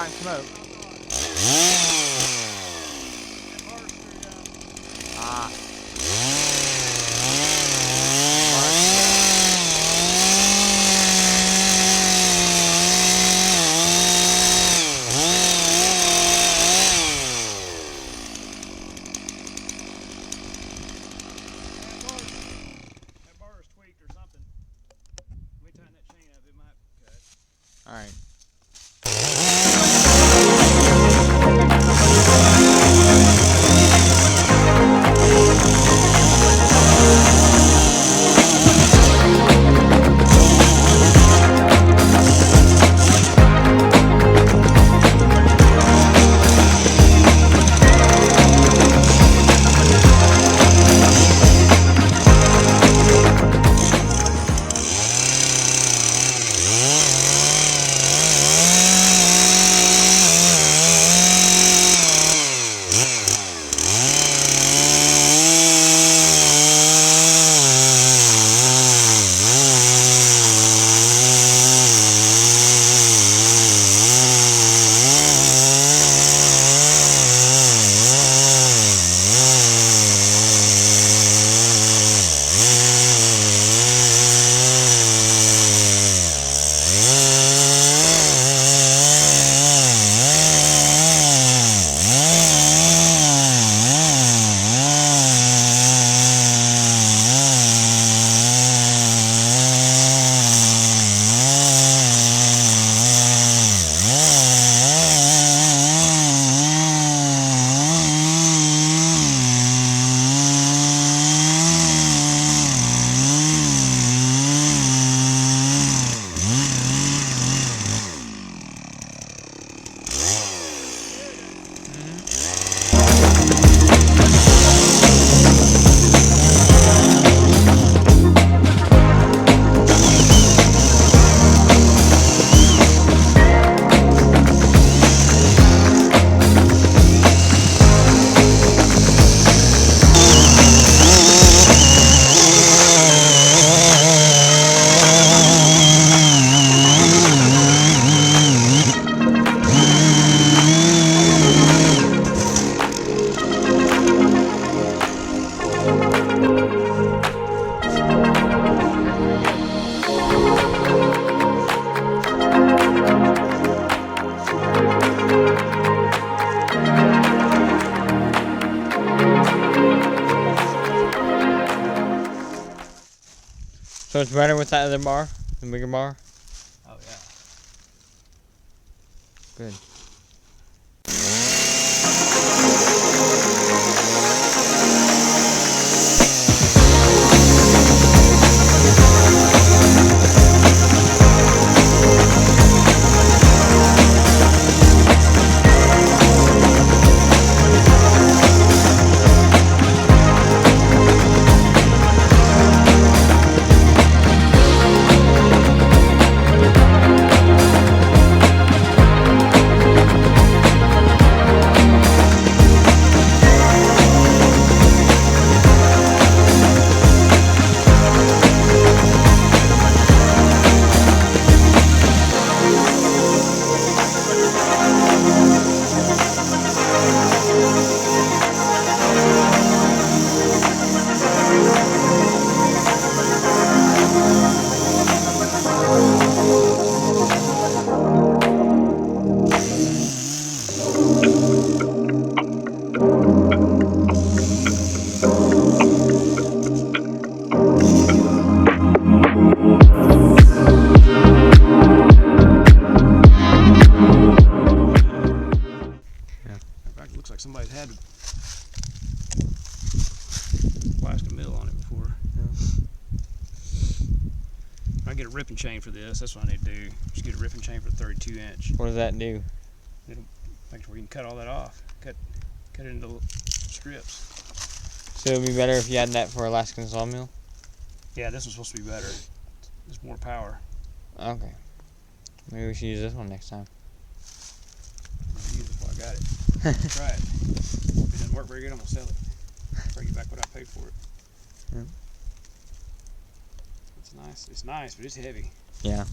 fire and smoke. Ah. That bar is tweaked or something. Let me tighten that chain up, it might cut. All right. So it's better with that other bar, the bigger bar? Oh yeah. Good. Looks like somebody's had plastic mill on it before. I get a ripping chain for this. That's what I need to do. Just get a ripping chain for 32 inch. What does that do? It'll make sure we can cut all that off. Cut it into little strips. So it would be better if you had that for Alaskan sawmill? Yeah, this one's supposed to be better. There's more power. Okay. Maybe we should use this one next time. I'll use it while I got it. Try it. If it doesn't work very good, I'm gonna sell it. Bring you back what I paid for it. Yeah. It's nice. It's nice, but it's heavy. Yeah.